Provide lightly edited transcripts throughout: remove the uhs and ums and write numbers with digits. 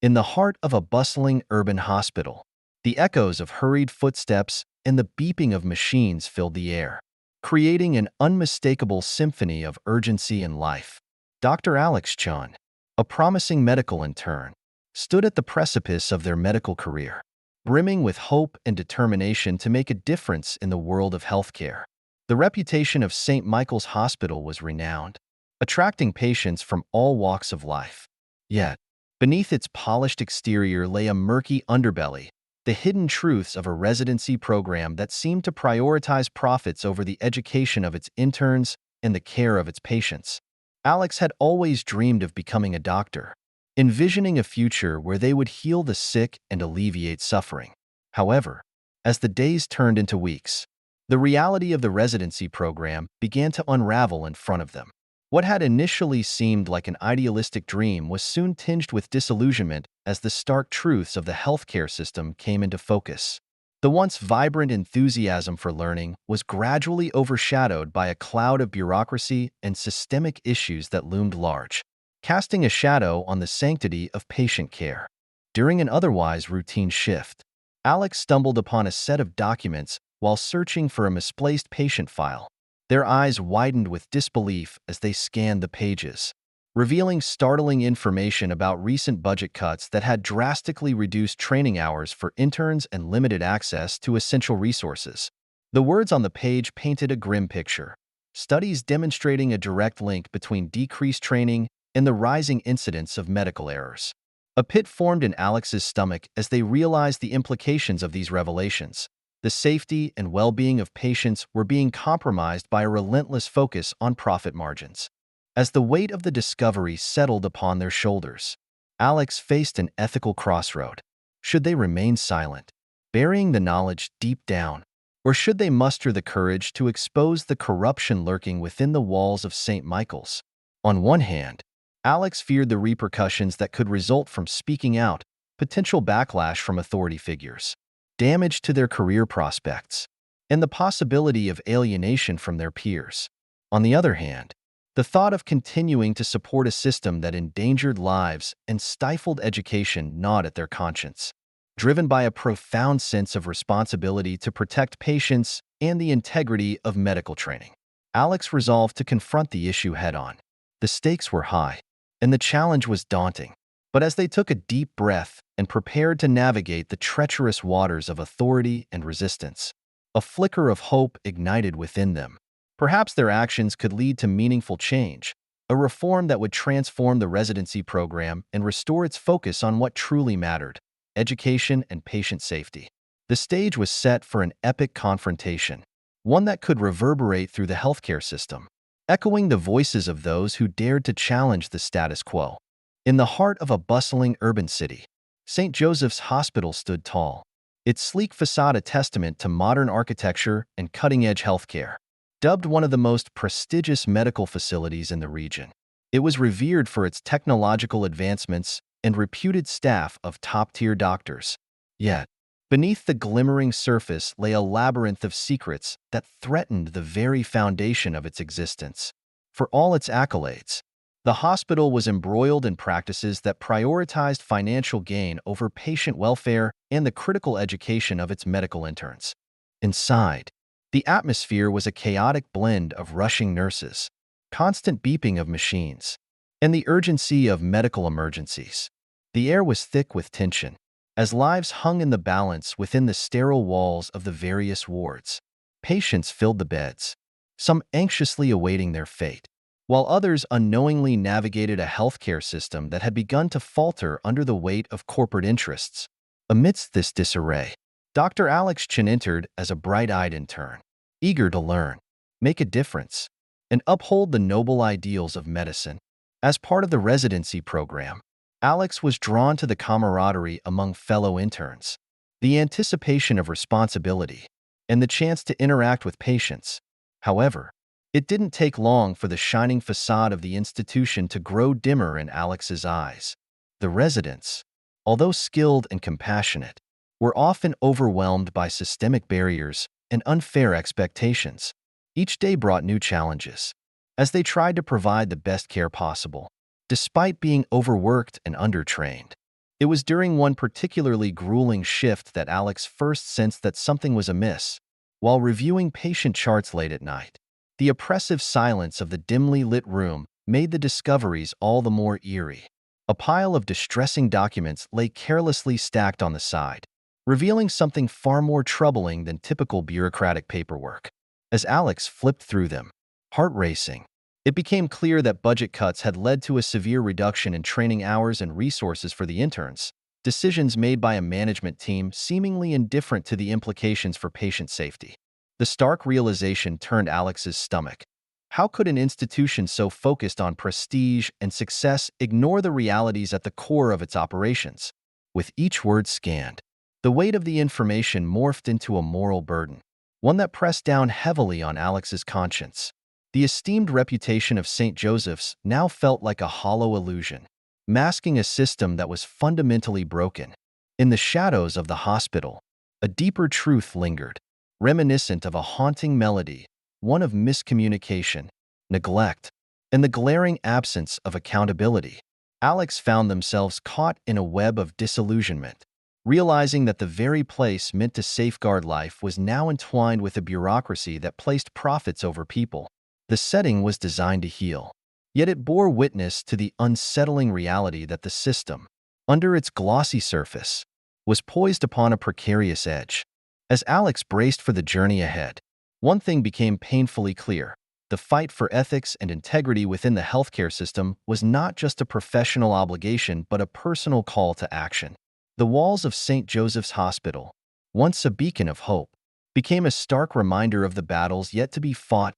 In the heart of a bustling urban hospital, the echoes of hurried footsteps and the beeping of machines filled the air, creating an unmistakable symphony of urgency and life. Dr. Alex Chen, a promising medical intern, stood at the precipice of their medical career, brimming with hope and determination to make a difference in the world of healthcare. The reputation of St. Michael's Hospital was renowned, attracting patients from all walks of life. Yet, beneath its polished exterior lay a murky underbelly, the hidden truths of a residency program that seemed to prioritize profits over the education of its interns and the care of its patients. Alex had always dreamed of becoming a doctor, envisioning a future where they would heal the sick and alleviate suffering. However, as the days turned into weeks, the reality of the residency program began to unravel in front of them. What had initially seemed like an idealistic dream was soon tinged with disillusionment as the stark truths of the healthcare system came into focus. The once vibrant enthusiasm for learning was gradually overshadowed by a cloud of bureaucracy and systemic issues that loomed large, casting a shadow on the sanctity of patient care. During an otherwise routine shift, Alex stumbled upon a set of documents while searching for a misplaced patient file. Their eyes widened with disbelief as they scanned the pages, revealing startling information about recent budget cuts that had drastically reduced training hours for interns and limited access to essential resources. The words on the page painted a grim picture, studies demonstrating a direct link between decreased training and the rising incidence of medical errors. A pit formed in Alex's stomach as they realized the implications of these revelations. The safety and well-being of patients were being compromised by a relentless focus on profit margins. As the weight of the discovery settled upon their shoulders, Alex faced an ethical crossroad. Should they remain silent, burying the knowledge deep down, or should they muster the courage to expose the corruption lurking within the walls of St. Michael's? On one hand, Alex feared the repercussions that could result from speaking out, potential backlash from authority figures, damage to their career prospects, and the possibility of alienation from their peers. On the other hand, the thought of continuing to support a system that endangered lives and stifled education gnawed at their conscience. Driven by a profound sense of responsibility to protect patients and the integrity of medical training, Alex resolved to confront the issue head-on. The stakes were high, and the challenge was daunting. But as they took a deep breath and prepared to navigate the treacherous waters of authority and resistance, a flicker of hope ignited within them. Perhaps their actions could lead to meaningful change, a reform that would transform the residency program and restore its focus on what truly mattered: education and patient safety. The stage was set for an epic confrontation, one that could reverberate through the healthcare system, echoing the voices of those who dared to challenge the status quo. In the heart of a bustling urban city, St. Joseph's Hospital stood tall, its sleek facade a testament to modern architecture and cutting-edge healthcare. Dubbed one of the most prestigious medical facilities in the region, it was revered for its technological advancements and reputed staff of top-tier doctors. Yet, beneath the glimmering surface lay a labyrinth of secrets that threatened the very foundation of its existence. For all its accolades, the hospital was embroiled in practices that prioritized financial gain over patient welfare and the critical education of its medical interns. Inside, the atmosphere was a chaotic blend of rushing nurses, constant beeping of machines, and the urgency of medical emergencies. The air was thick with tension, as lives hung in the balance within the sterile walls of the various wards. Patients filled the beds, some anxiously awaiting their fate, while others unknowingly navigated a healthcare system that had begun to falter under the weight of corporate interests. Amidst this disarray, Dr. Alex Chen entered as a bright-eyed intern, eager to learn, make a difference, and uphold the noble ideals of medicine. As part of the residency program, Alex was drawn to the camaraderie among fellow interns, the anticipation of responsibility, and the chance to interact with patients. However, it didn't take long for the shining facade of the institution to grow dimmer in Alex's eyes. The residents, although skilled and compassionate, were often overwhelmed by systemic barriers and unfair expectations. Each day brought new challenges, as they tried to provide the best care possible, despite being overworked and undertrained. It was during one particularly grueling shift that Alex first sensed that something was amiss. While reviewing patient charts late at night, the oppressive silence of the dimly lit room made the discoveries all the more eerie. A pile of distressing documents lay carelessly stacked on the side, revealing something far more troubling than typical bureaucratic paperwork. As Alex flipped through them, heart racing, it became clear that budget cuts had led to a severe reduction in training hours and resources for the interns, decisions made by a management team seemingly indifferent to the implications for patient safety. The stark realization turned Alex's stomach. How could an institution so focused on prestige and success ignore the realities at the core of its operations? With each word scanned, the weight of the information morphed into a moral burden, one that pressed down heavily on Alex's conscience. The esteemed reputation of St. Joseph's now felt like a hollow illusion, masking a system that was fundamentally broken. In the shadows of the hospital, a deeper truth lingered, reminiscent of a haunting melody, one of miscommunication, neglect, and the glaring absence of accountability. Alex found themselves caught in a web of disillusionment, realizing that the very place meant to safeguard life was now entwined with a bureaucracy that placed profits over people. The setting was designed to heal, yet it bore witness to the unsettling reality that the system, under its glossy surface, was poised upon a precarious edge. As Alex braced for the journey ahead, one thing became painfully clear. The fight for ethics and integrity within the healthcare system was not just a professional obligation but a personal call to action. The walls of St. Joseph's Hospital, once a beacon of hope, became a stark reminder of the battles yet to be fought,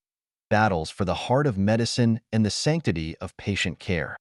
battles for the heart of medicine and the sanctity of patient care.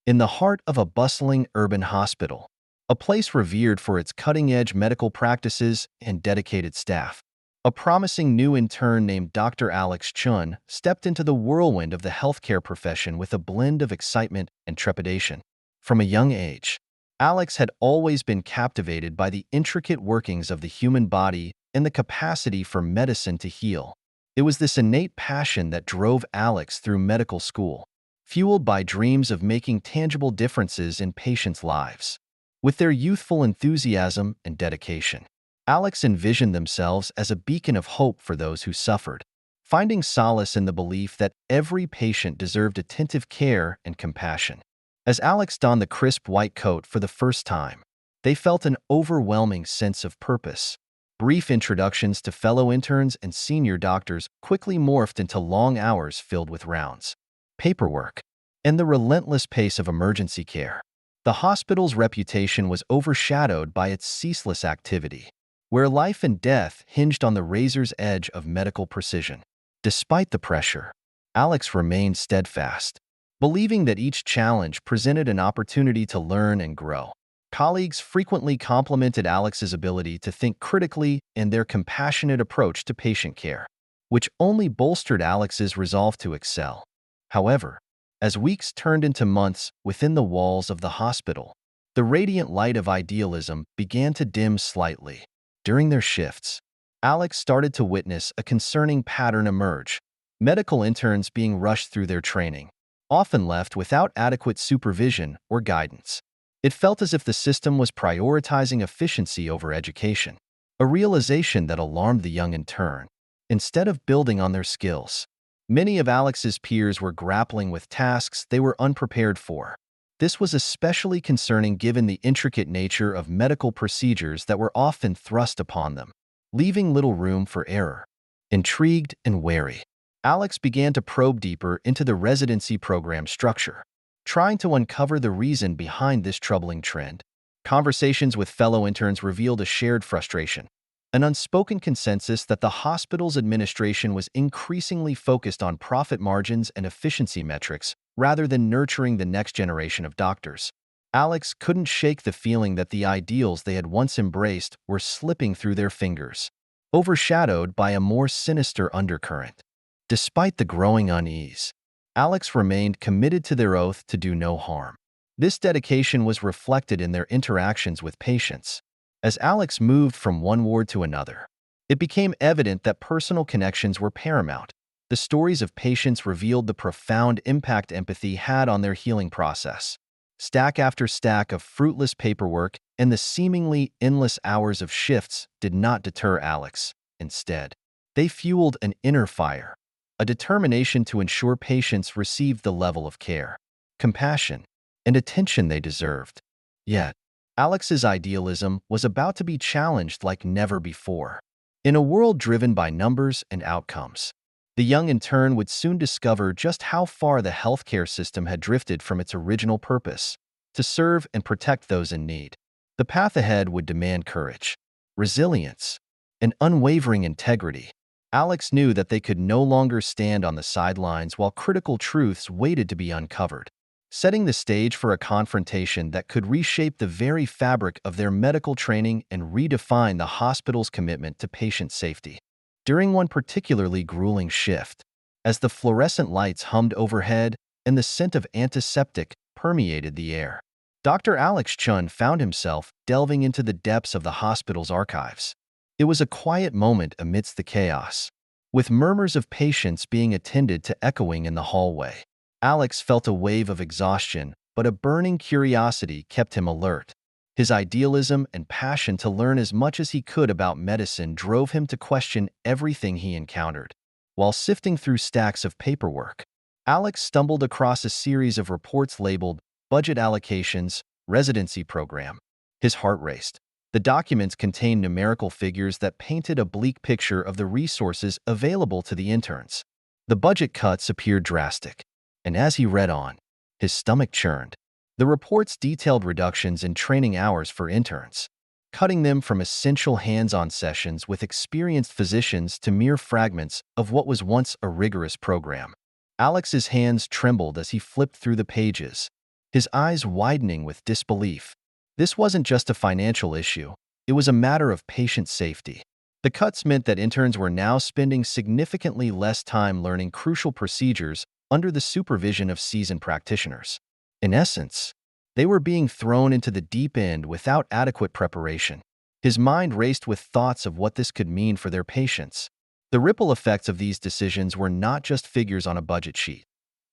In the heart of a bustling urban hospital, a place revered for its cutting-edge medical practices and dedicated staff, a promising new intern named Dr. Alex Chen stepped into the whirlwind of the healthcare profession with a blend of excitement and trepidation. From a young age, Alex had always been captivated by the intricate workings of the human body and the capacity for medicine to heal. It was this innate passion that drove Alex through medical school, fueled by dreams of making tangible differences in patients' lives. With their youthful enthusiasm and dedication, Alex envisioned themselves as a beacon of hope for those who suffered, finding solace in the belief that every patient deserved attentive care and compassion. As Alex donned the crisp white coat for the first time, they felt an overwhelming sense of purpose. Brief introductions to fellow interns and senior doctors quickly morphed into long hours filled with rounds, paperwork, and the relentless pace of emergency care. The hospital's reputation was overshadowed by its ceaseless activity, where life and death hinged on the razor's edge of medical precision. Despite the pressure, Alex remained steadfast, believing that each challenge presented an opportunity to learn and grow. Colleagues frequently complimented Alex's ability to think critically and their compassionate approach to patient care, which only bolstered Alex's resolve to excel. However, as weeks turned into months within the walls of the hospital, the radiant light of idealism began to dim slightly. During their shifts, Alex started to witness a concerning pattern emerge: medical interns being rushed through their training, often left without adequate supervision or guidance. It felt as if the system was prioritizing efficiency over education, a realization that alarmed the young intern. Instead of building on their skills, many of Alex's peers were grappling with tasks they were unprepared for. This was especially concerning given the intricate nature of medical procedures that were often thrust upon them, leaving little room for error. Intrigued and wary, Alex began to probe deeper into the residency program structure, trying to uncover the reason behind this troubling trend. Conversations with fellow interns revealed a shared frustration, an unspoken consensus that the hospital's administration was increasingly focused on profit margins and efficiency metrics rather than nurturing the next generation of doctors. Alex couldn't shake the feeling that the ideals they had once embraced were slipping through their fingers, overshadowed by a more sinister undercurrent. Despite the growing unease, Alex remained committed to their oath to do no harm. This dedication was reflected in their interactions with patients. As Alex moved from one ward to another, it became evident that personal connections were paramount. The stories of patients revealed the profound impact empathy had on their healing process. Stack after stack of fruitless paperwork and the seemingly endless hours of shifts did not deter Alex. Instead, they fueled an inner fire, a determination to ensure patients received the level of care, compassion, and attention they deserved. Yet, Alex's idealism was about to be challenged like never before. In a world driven by numbers and outcomes, the young intern would soon discover just how far the healthcare system had drifted from its original purpose, to serve and protect those in need. The path ahead would demand courage, resilience, and unwavering integrity. Alex knew that they could no longer stand on the sidelines while critical truths waited to be uncovered, setting the stage for a confrontation that could reshape the very fabric of their medical training and redefine the hospital's commitment to patient safety. During one particularly grueling shift, as the fluorescent lights hummed overhead and the scent of antiseptic permeated the air, Dr. Alex Chen found himself delving into the depths of the hospital's archives. It was a quiet moment amidst the chaos, with murmurs of patients being attended to echoing in the hallway. Alex felt a wave of exhaustion, but a burning curiosity kept him alert. His idealism and passion to learn as much as he could about medicine drove him to question everything he encountered. While sifting through stacks of paperwork, Alex stumbled across a series of reports labeled Budget Allocations, Residency Program. His heart raced. The documents contained numerical figures that painted a bleak picture of the resources available to the interns. The budget cuts appeared drastic, and as he read on, his stomach churned. The reports detailed reductions in training hours for interns, cutting them from essential hands-on sessions with experienced physicians to mere fragments of what was once a rigorous program. Alex's hands trembled as he flipped through the pages, his eyes widening with disbelief. This wasn't just a financial issue, it was a matter of patient safety. The cuts meant that interns were now spending significantly less time learning crucial procedures under the supervision of seasoned practitioners. In essence, they were being thrown into the deep end without adequate preparation. His mind raced with thoughts of what this could mean for their patients. The ripple effects of these decisions were not just figures on a budget sheet.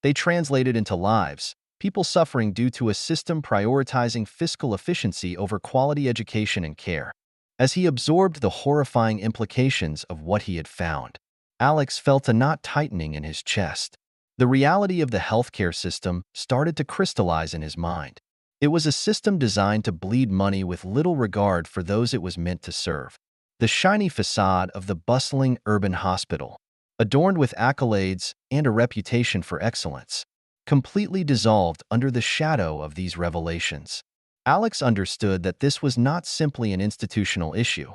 They translated into lives, people suffering due to a system prioritizing fiscal efficiency over quality education and care. As he absorbed the horrifying implications of what he had found, Alex felt a knot tightening in his chest. The reality of the healthcare system started to crystallize in his mind. It was a system designed to bleed money with little regard for those it was meant to serve. The shiny facade of the bustling urban hospital, adorned with accolades and a reputation for excellence, completely dissolved under the shadow of these revelations. Alex understood that this was not simply an institutional issue.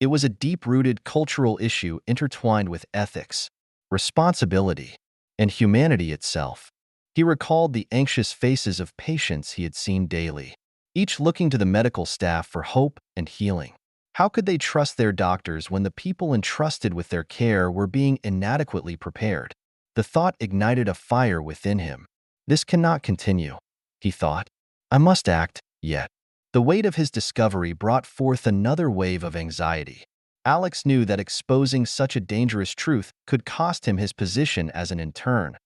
It was a deep-rooted cultural issue intertwined with ethics, responsibility, and humanity itself. He recalled the anxious faces of patients he had seen daily, each looking to the medical staff for hope and healing. How could they trust their doctors when the people entrusted with their care were being inadequately prepared? The thought ignited a fire within him. This cannot continue, he thought. I must act, yet. The weight of his discovery brought forth another wave of anxiety. Alex knew that exposing such a dangerous truth could cost him his position as an intern,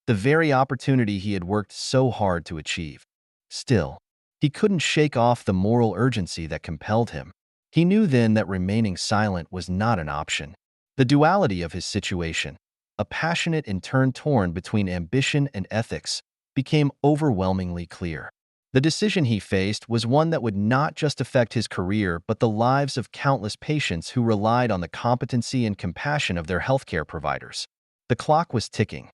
the very opportunity he had worked so hard to achieve. Still, he couldn't shake off the moral urgency that compelled him. He knew then that remaining silent was not an option. The duality of his situation, a passionate intern torn between ambition and ethics, became overwhelmingly clear. The decision he faced was one that would not just affect his career but the lives of countless patients who relied on the competency and compassion of their healthcare providers. The clock was ticking.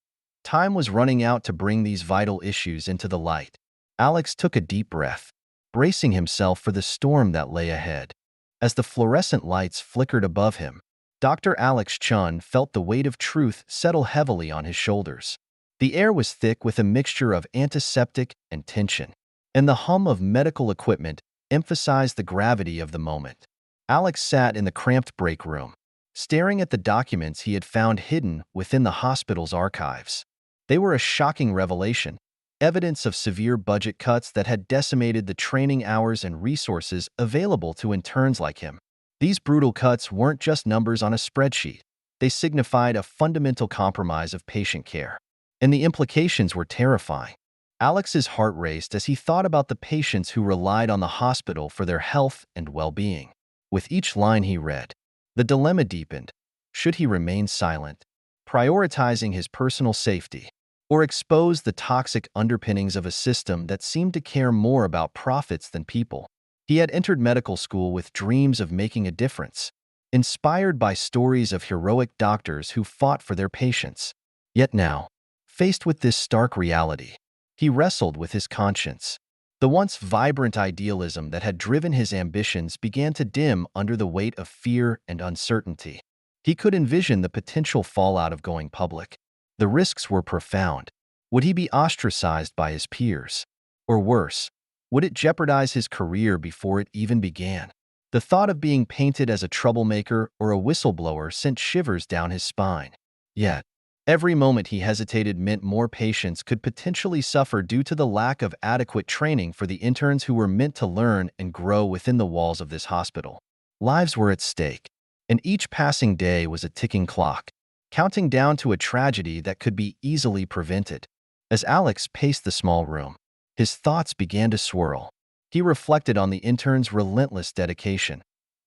Time was running out to bring these vital issues into the light. Alex took a deep breath, bracing himself for the storm that lay ahead. As the fluorescent lights flickered above him, Dr. Alex Chen felt the weight of truth settle heavily on his shoulders. The air was thick with a mixture of antiseptic and tension, and the hum of medical equipment emphasized the gravity of the moment. Alex sat in the cramped break room, staring at the documents he had found hidden within the hospital's archives. They were a shocking revelation, evidence of severe budget cuts that had decimated the training hours and resources available to interns like him. These brutal cuts weren't just numbers on a spreadsheet. They signified a fundamental compromise of patient care. And the implications were terrifying. Alex's heart raced as he thought about the patients who relied on the hospital for their health and well-being. With each line he read, the dilemma deepened. Should he remain silent, prioritizing his personal safety, or expose the toxic underpinnings of a system that seemed to care more about profits than people? He had entered medical school with dreams of making a difference, inspired by stories of heroic doctors who fought for their patients. Yet now, faced with this stark reality, he wrestled with his conscience. The once vibrant idealism that had driven his ambitions began to dim under the weight of fear and uncertainty. He could envision the potential fallout of going public. The risks were profound. Would he be ostracized by his peers? Or worse, would it jeopardize his career before it even began? The thought of being painted as a troublemaker or a whistleblower sent shivers down his spine. Yet, every moment he hesitated meant more patients could potentially suffer due to the lack of adequate training for the interns who were meant to learn and grow within the walls of this hospital. Lives were at stake, and each passing day was a ticking clock, counting down to a tragedy that could be easily prevented. As Alex paced the small room, his thoughts began to swirl. He reflected on the interns' relentless dedication.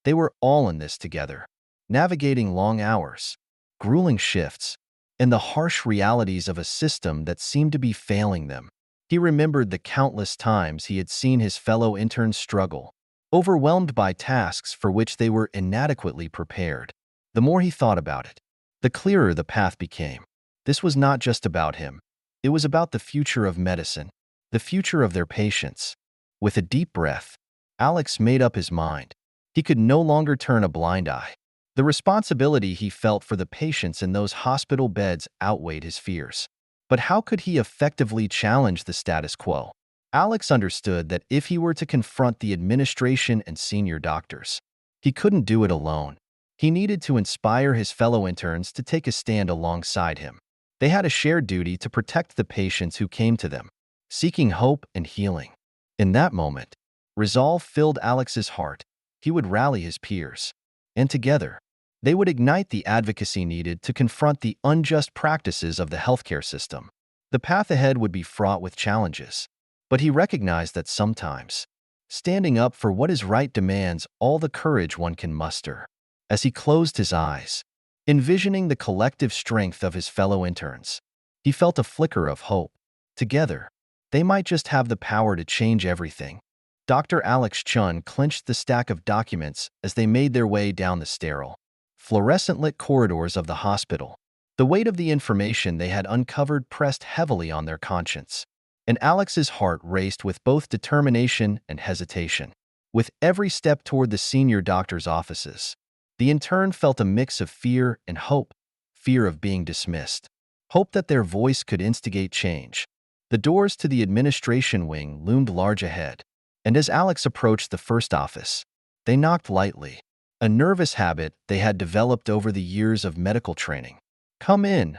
They were all in this together, navigating long hours, grueling shifts, and the harsh realities of a system that seemed to be failing them. He remembered the countless times he had seen his fellow interns struggle, overwhelmed by tasks for which they were inadequately prepared. The more he thought about it, the clearer the path became. This was not just about him. It was about the future of medicine, the future of their patients. With a deep breath, Alex made up his mind. He could no longer turn a blind eye. The responsibility he felt for the patients in those hospital beds outweighed his fears. But how could he effectively challenge the status quo? Alex understood that if he were to confront the administration and senior doctors, he couldn't do it alone. He needed to inspire his fellow interns to take a stand alongside him. They had a shared duty to protect the patients who came to them, seeking hope and healing. In that moment, resolve filled Alex's heart. He would rally his peers, and together, they would ignite the advocacy needed to confront the unjust practices of the healthcare system. The path ahead would be fraught with challenges, but he recognized that sometimes, standing up for what is right demands all the courage one can muster. As he closed his eyes, envisioning the collective strength of his fellow interns, he felt a flicker of hope. Together, they might just have the power to change everything. Dr. Alex Chen clenched the stack of documents as they made their way down the sterile, fluorescent-lit corridors of the hospital. The weight of the information they had uncovered pressed heavily on their conscience, and Alex's heart raced with both determination and hesitation. With every step toward the senior doctor's offices, the intern felt a mix of fear and hope. Fear of being dismissed, hope that their voice could instigate change. The doors to the administration wing loomed large ahead, and as Alex approached the first office, they knocked lightly, a nervous habit they had developed over the years of medical training. "Come in,"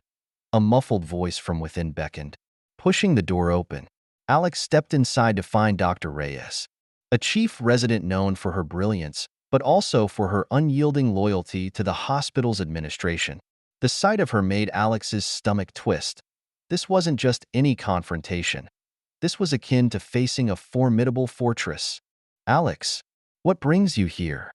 a muffled voice from within beckoned. Pushing the door open, Alex stepped inside to find Dr. Reyes, a chief resident known for her brilliance, but also for her unyielding loyalty to the hospital's administration. The sight of her made Alex's stomach twist. This wasn't just any confrontation. This was akin to facing a formidable fortress. "Alex, what brings you here?"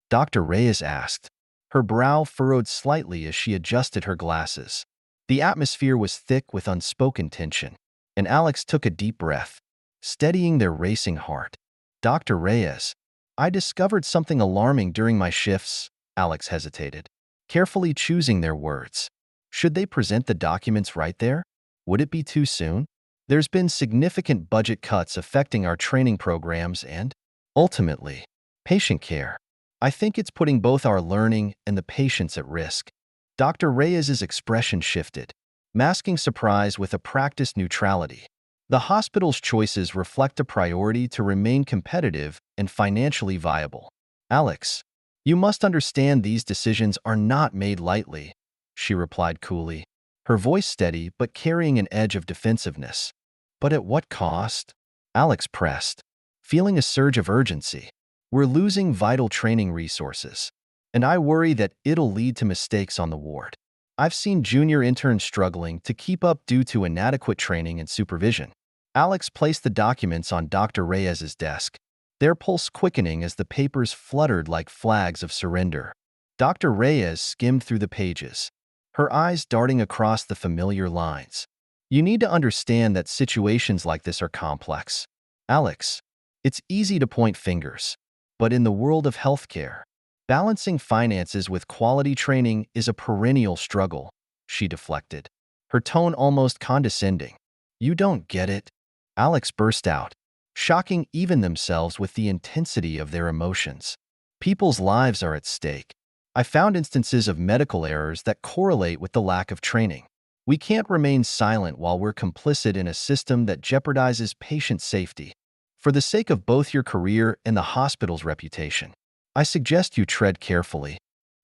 Dr. Reyes asked. Her brow furrowed slightly as she adjusted her glasses. The atmosphere was thick with unspoken tension, and Alex took a deep breath, steadying their racing heart. "Dr. Reyes, I discovered something alarming during my shifts." Alex hesitated, carefully choosing their words. Should they present the documents right there? Would it be too soon? There's been significant budget cuts affecting our training programs and, ultimately, patient care. I think it's putting both our learning and the patients at risk. Dr. Reyes's expression shifted, masking surprise with a practiced neutrality. The hospital's choices reflect a priority to remain competitive and financially viable. "Alex, you must understand these decisions are not made lightly," she replied coolly, her voice steady but carrying an edge of defensiveness. "But at what cost?" Alex pressed, feeling a surge of urgency. "We're losing vital training resources, and I worry that it'll lead to mistakes on the ward. I've seen junior interns struggling to keep up due to inadequate training and supervision." Alex placed the documents on Dr. Reyes's desk, their pulse quickening as the papers fluttered like flags of surrender. Dr. Reyes skimmed through the pages, her eyes darting across the familiar lines. You need to understand that situations like this are complex. Alex, it's easy to point fingers, but in the world of healthcare, balancing finances with quality training is a perennial struggle, she deflected, her tone almost condescending. You don't get it? Alex burst out, shocking even themselves with the intensity of their emotions. People's lives are at stake. I found instances of medical errors that correlate with the lack of training. We can't remain silent while we're complicit in a system that jeopardizes patient safety. For the sake of both your career and the hospital's reputation, I suggest you tread carefully,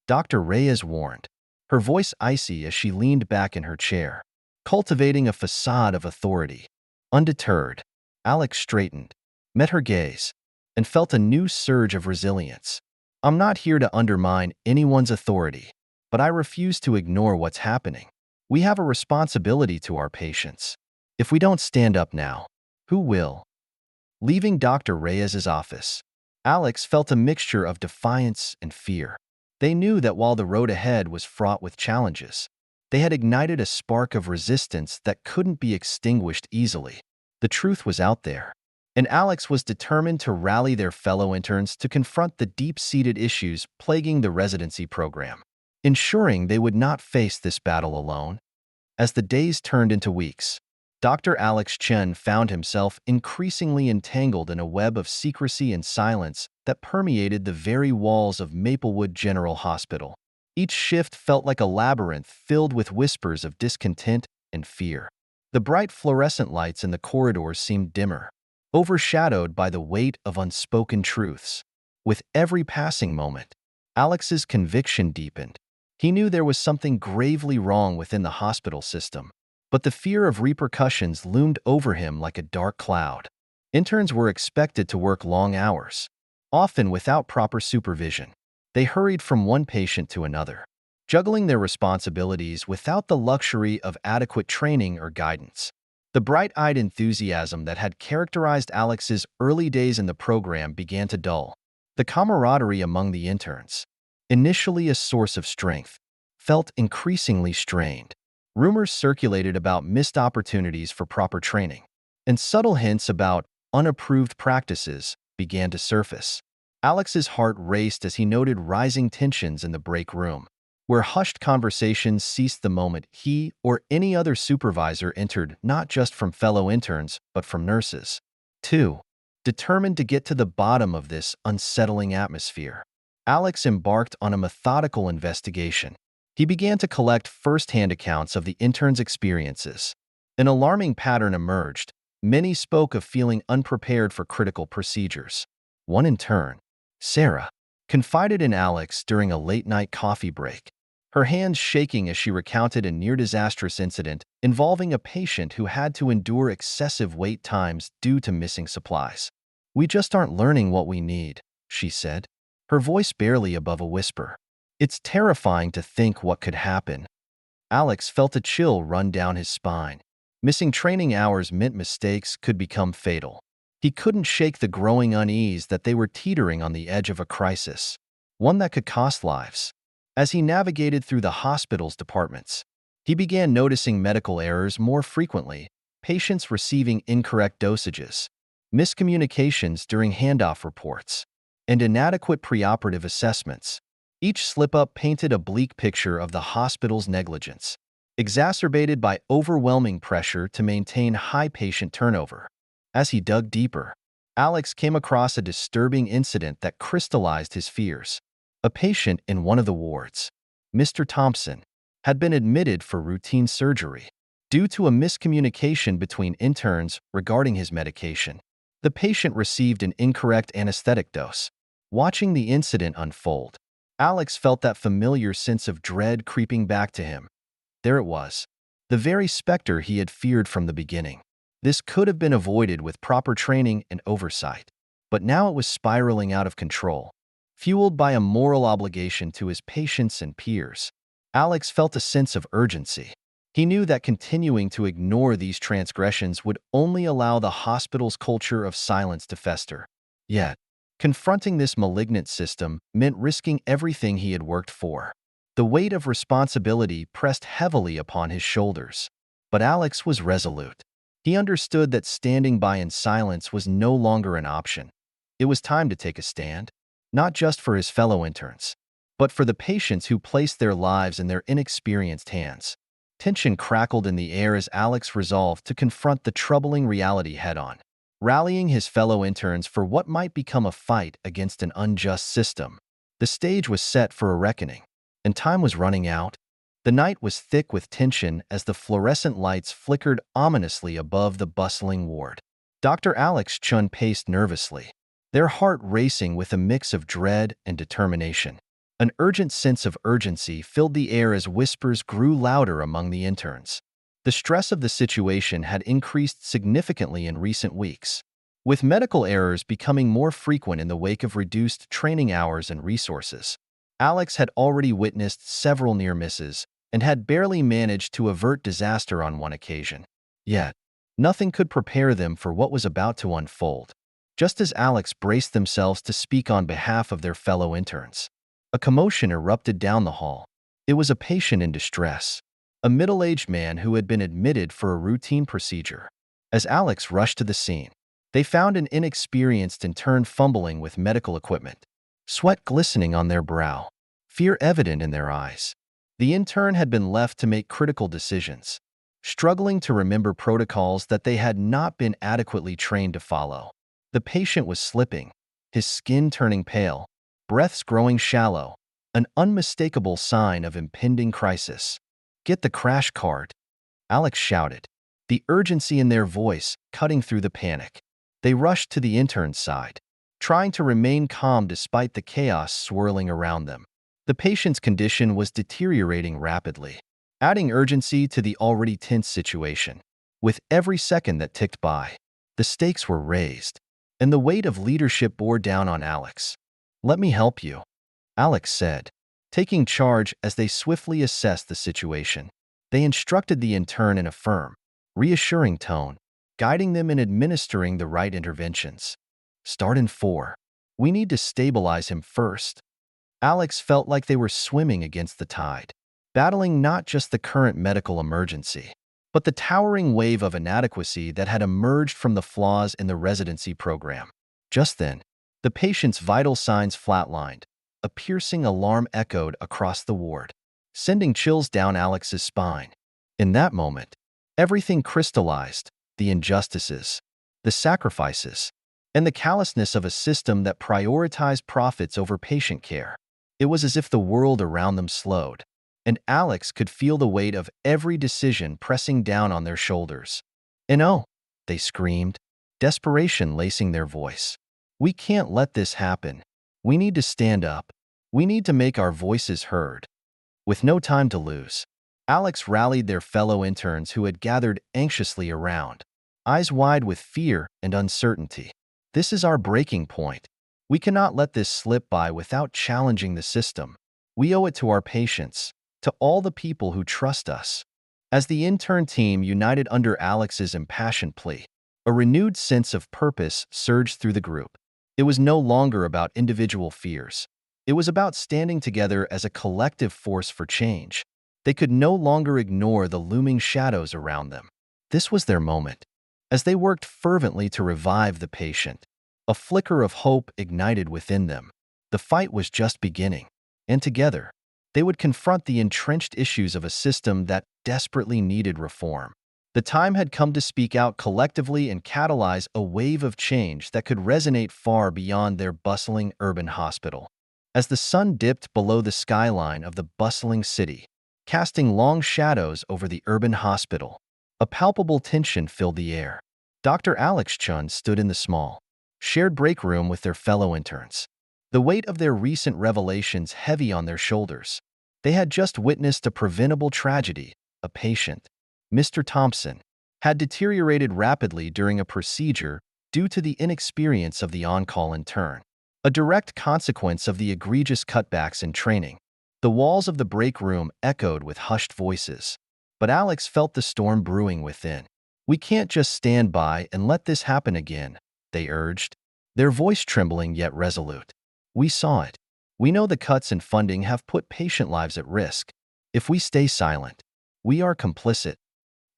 Dr. Reyes warned, her voice icy as she leaned back in her chair, cultivating a facade of authority. Undeterred, Alex straightened, met her gaze, and felt a new surge of resilience. I'm not here to undermine anyone's authority, but I refuse to ignore what's happening. We have a responsibility to our patients. If we don't stand up now, who will? Leaving Dr. Reyes's office, Alex felt a mixture of defiance and fear. They knew that while the road ahead was fraught with challenges, they had ignited a spark of resistance that couldn't be extinguished easily. The truth was out there, and Alex was determined to rally their fellow interns to confront the deep-seated issues plaguing the residency program, ensuring they would not face this battle alone. As the days turned into weeks, Dr. Alex Chen found himself increasingly entangled in a web of secrecy and silence that permeated the very walls of Maplewood General Hospital. Each shift felt like a labyrinth filled with whispers of discontent and fear. The bright fluorescent lights in the corridors seemed dimmer, overshadowed by the weight of unspoken truths. With every passing moment, Alex's conviction deepened. He knew there was something gravely wrong within the hospital system, but the fear of repercussions loomed over him like a dark cloud. Interns were expected to work long hours, often without proper supervision. They hurried from one patient to another, juggling their responsibilities without the luxury of adequate training or guidance. The bright-eyed enthusiasm that had characterized Alex's early days in the program began to dull. The camaraderie among the interns, initially a source of strength, felt increasingly strained. Rumors circulated about missed opportunities for proper training, and subtle hints about unapproved practices began to surface. Alex's heart raced as he noted rising tensions in the break room, where hushed conversations ceased the moment he or any other supervisor entered, not just from fellow interns, but from nurses. 2. Determined to get to the bottom of this unsettling atmosphere, Alex embarked on a methodical investigation. He began to collect first-hand accounts of the interns' experiences. An alarming pattern emerged. Many spoke of feeling unprepared for critical procedures. One intern, Sarah, confided in Alex during a late-night coffee break, her hands shaking as she recounted a near-disastrous incident involving a patient who had to endure excessive wait times due to missing supplies. "We just aren't learning what we need," she said, her voice barely above a whisper. "It's terrifying to think what could happen." Alex felt a chill run down his spine. Missing training hours meant mistakes could become fatal. He couldn't shake the growing unease that they were teetering on the edge of a crisis, one that could cost lives. As he navigated through the hospital's departments, he began noticing medical errors more frequently, patients receiving incorrect dosages, miscommunications during handoff reports, and inadequate preoperative assessments. Each slip-up painted a bleak picture of the hospital's negligence, exacerbated by overwhelming pressure to maintain high patient turnover. As he dug deeper, Alex came across a disturbing incident that crystallized his fears. A patient in one of the wards, Mr. Thompson, had been admitted for routine surgery due to a miscommunication between interns regarding his medication. The patient received an incorrect anesthetic dose. Watching the incident unfold, Alex felt that familiar sense of dread creeping back to him. There it was, the very specter he had feared from the beginning. This could have been avoided with proper training and oversight, but now it was spiraling out of control. Fueled by a moral obligation to his patients and peers, Alex felt a sense of urgency. He knew that continuing to ignore these transgressions would only allow the hospital's culture of silence to fester. Yet, confronting this malignant system meant risking everything he had worked for. The weight of responsibility pressed heavily upon his shoulders. But Alex was resolute. He understood that standing by in silence was no longer an option. It was time to take a stand, not just for his fellow interns, but for the patients who placed their lives in their inexperienced hands. Tension crackled in the air as Alex resolved to confront the troubling reality head-on, rallying his fellow interns for what might become a fight against an unjust system. The stage was set for a reckoning, and time was running out. The night was thick with tension as the fluorescent lights flickered ominously above the bustling ward. Dr. Chen paced nervously, their heart racing with a mix of dread and determination. An urgent sense of urgency filled the air as whispers grew louder among the interns. The stress of the situation had increased significantly in recent weeks, with medical errors becoming more frequent in the wake of reduced training hours and resources. Alex had already witnessed several near misses and had barely managed to avert disaster on one occasion. Yet, nothing could prepare them for what was about to unfold. Just as Alex braced themselves to speak on behalf of their fellow interns, a commotion erupted down the hall. It was a patient in distress, a middle-aged man who had been admitted for a routine procedure. As Alex rushed to the scene, they found an inexperienced intern fumbling with medical equipment, sweat glistening on their brow, fear evident in their eyes. The intern had been left to make critical decisions, struggling to remember protocols that they had not been adequately trained to follow. The patient was slipping, his skin turning pale, breaths growing shallow, an unmistakable sign of impending crisis. "Get the crash cart," Alex shouted, the urgency in their voice cutting through the panic. They rushed to the intern's side, trying to remain calm despite the chaos swirling around them. The patient's condition was deteriorating rapidly, adding urgency to the already tense situation. With every second that ticked by, the stakes were raised, and the weight of leadership bore down on Alex. "Let me help you," Alex said, taking charge as they swiftly assessed the situation. They instructed the intern in a firm, reassuring tone, guiding them in administering the right interventions. "Start in 4. We need to stabilize him first." Alex felt like they were swimming against the tide, battling not just the current medical emergency, but the towering wave of inadequacy that had emerged from the flaws in the residency program. Just then, the patient's vital signs flatlined. A piercing alarm echoed across the ward, sending chills down Alex's spine. In that moment, everything crystallized: the injustices, the sacrifices, and the callousness of a system that prioritized profits over patient care. It was as if the world around them slowed, and Alex could feel the weight of every decision pressing down on their shoulders. "No!" they screamed, desperation lacing their voice. "We can't let this happen. We need to stand up. We need to make our voices heard." With no time to lose, Alex rallied their fellow interns who had gathered anxiously around, eyes wide with fear and uncertainty. "This is our breaking point. We cannot let this slip by without challenging the system. We owe it to our patients, to all the people who trust us." As the intern team united under Alex's impassioned plea, a renewed sense of purpose surged through the group. It was no longer about individual fears. It was about standing together as a collective force for change. They could no longer ignore the looming shadows around them. This was their moment. As they worked fervently to revive the patient, a flicker of hope ignited within them. The fight was just beginning, and together, they would confront the entrenched issues of a system that desperately needed reform. The time had come to speak out collectively and catalyze a wave of change that could resonate far beyond their bustling urban hospital. As the sun dipped below the skyline of the bustling city, casting long shadows over the urban hospital, a palpable tension filled the air. Dr. Chen stood in the small, shared break room with their fellow interns, the weight of their recent revelations heavy on their shoulders. They had just witnessed a preventable tragedy. A patient, Mr. Thompson, had deteriorated rapidly during a procedure due to the inexperience of the on-call intern, a direct consequence of the egregious cutbacks in training. The walls of the break room echoed with hushed voices. But Alex felt the storm brewing within. "We can't just stand by and let this happen again," they urged, their voice trembling yet resolute. "We saw it. We know the cuts in funding have put patient lives at risk. If we stay silent, we are complicit."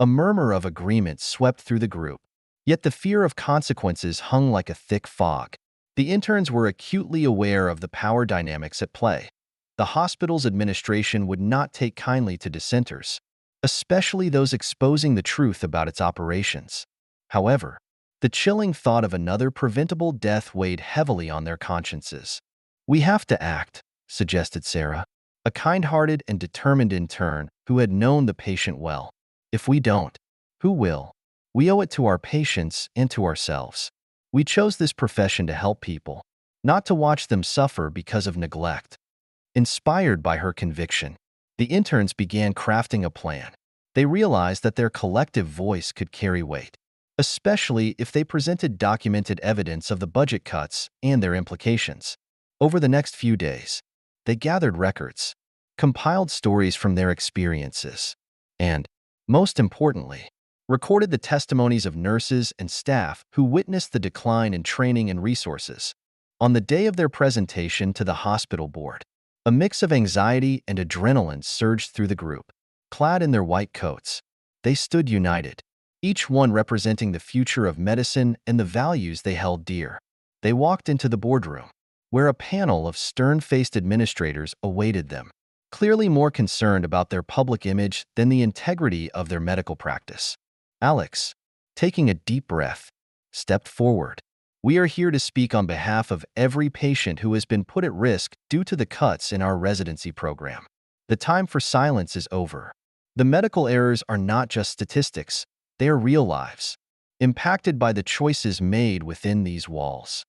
A murmur of agreement swept through the group, yet the fear of consequences hung like a thick fog. The interns were acutely aware of the power dynamics at play. The hospital's administration would not take kindly to dissenters, especially those exposing the truth about its operations. However, the chilling thought of another preventable death weighed heavily on their consciences. "We have to act," suggested Sarah, a kind-hearted and determined intern who had known the patient well. "If we don't, who will? We owe it to our patients and to ourselves. We chose this profession to help people, not to watch them suffer because of neglect." Inspired by her conviction, the interns began crafting a plan. They realized that their collective voice could carry weight, especially if they presented documented evidence of the budget cuts and their implications. Over the next few days, they gathered records, compiled stories from their experiences, and, most importantly, recorded the testimonies of nurses and staff who witnessed the decline in training and resources. On the day of their presentation to the hospital board, a mix of anxiety and adrenaline surged through the group. Clad in their white coats, they stood united, each one representing the future of medicine and the values they held dear. They walked into the boardroom, where a panel of stern-faced administrators awaited them, clearly more concerned about their public image than the integrity of their medical practice. Alex, taking a deep breath, stepped forward. "We are here to speak on behalf of every patient who has been put at risk due to the cuts in our residency program. The time for silence is over. The medical errors are not just statistics, they are real lives, impacted by the choices made within these walls."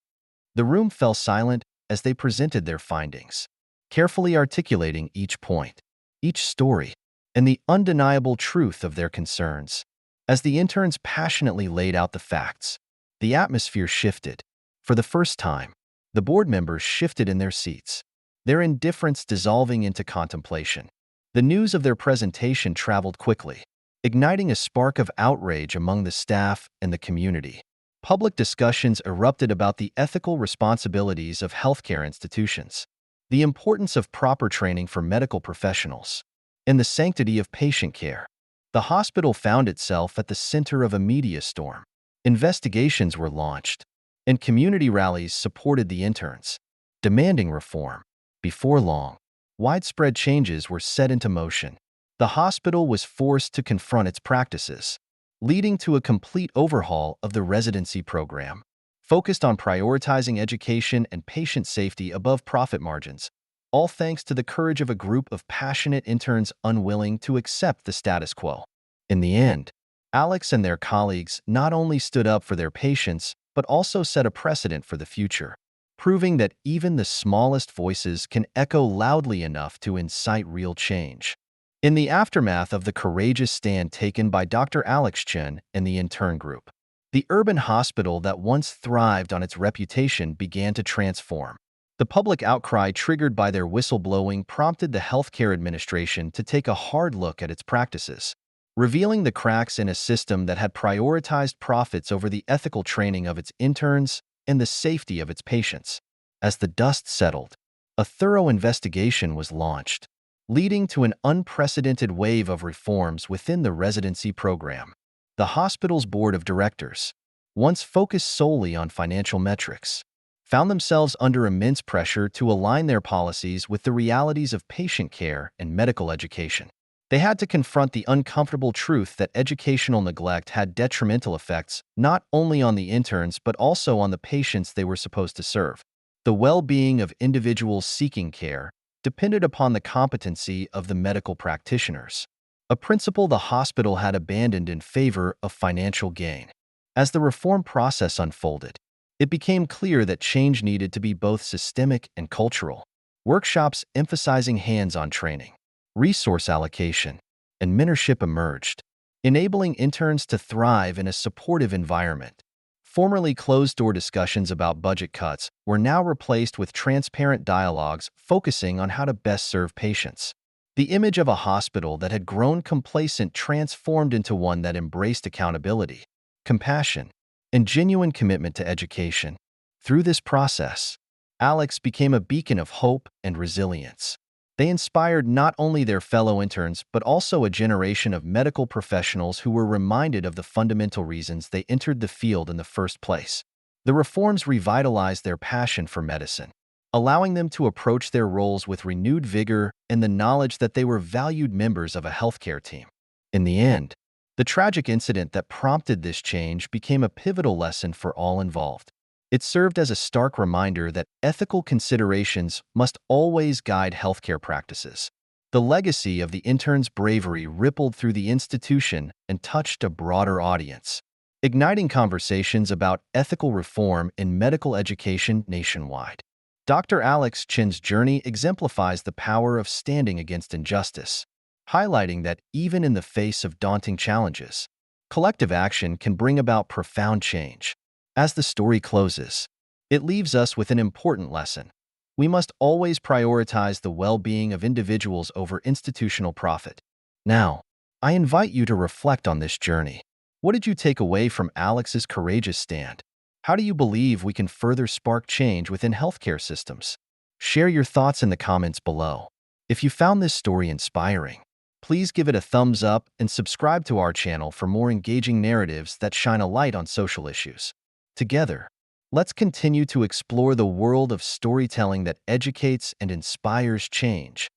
The room fell silent as they presented their findings, carefully articulating each point, each story, and the undeniable truth of their concerns. As the interns passionately laid out the facts, the atmosphere shifted. For the first time, the board members shifted in their seats, their indifference dissolving into contemplation. The news of their presentation traveled quickly, igniting a spark of outrage among the staff and the community. Public discussions erupted about the ethical responsibilities of healthcare institutions, the importance of proper training for medical professionals, and the sanctity of patient care. The hospital found itself at the center of a media storm. Investigations were launched, and community rallies supported the interns, demanding reform. Before long, widespread changes were set into motion. The hospital was forced to confront its practices, leading to a complete overhaul of the residency program, focused on prioritizing education and patient safety above profit margins, all thanks to the courage of a group of passionate interns unwilling to accept the status quo. In the end, Alex and their colleagues not only stood up for their patients, but also set a precedent for the future, proving that even the smallest voices can echo loudly enough to incite real change. In the aftermath of the courageous stand taken by Dr. Alex Chen and the intern group, the urban hospital that once thrived on its reputation began to transform. The public outcry triggered by their whistleblowing prompted the healthcare administration to take a hard look at its practices, revealing the cracks in a system that had prioritized profits over the ethical training of its interns and the safety of its patients. As the dust settled, a thorough investigation was launched, leading to an unprecedented wave of reforms within the residency program. The hospital's board of directors, once focused solely on financial metrics, found themselves under immense pressure to align their policies with the realities of patient care and medical education. They had to confront the uncomfortable truth that educational neglect had detrimental effects not only on the interns but also on the patients they were supposed to serve. The well-being of individuals seeking care depended upon the competency of the medical practitioners, a principle the hospital had abandoned in favor of financial gain. As the reform process unfolded, it became clear that change needed to be both systemic and cultural. Workshops emphasizing hands-on training, resource allocation, and mentorship emerged, enabling interns to thrive in a supportive environment. Formerly closed-door discussions about budget cuts were now replaced with transparent dialogues focusing on how to best serve patients. The image of a hospital that had grown complacent transformed into one that embraced accountability, compassion, and genuine commitment to education. Through this process, Alex became a beacon of hope and resilience. They inspired not only their fellow interns but also a generation of medical professionals who were reminded of the fundamental reasons they entered the field in the first place. The reforms revitalized their passion for medicine, allowing them to approach their roles with renewed vigor and the knowledge that they were valued members of a healthcare team. In the end, the tragic incident that prompted this change became a pivotal lesson for all involved. It served as a stark reminder that ethical considerations must always guide healthcare practices. The legacy of the intern's bravery rippled through the institution and touched a broader audience, igniting conversations about ethical reform in medical education nationwide. Dr. Alex Chen's journey exemplifies the power of standing against injustice, highlighting that even in the face of daunting challenges, collective action can bring about profound change. As the story closes, it leaves us with an important lesson. We must always prioritize the well-being of individuals over institutional profit. Now, I invite you to reflect on this journey. What did you take away from Alex's courageous stand? How do you believe we can further spark change within healthcare systems? Share your thoughts in the comments below. If you found this story inspiring, please give it a thumbs up and subscribe to our channel for more engaging narratives that shine a light on social issues. Together, let's continue to explore the world of storytelling that educates and inspires change.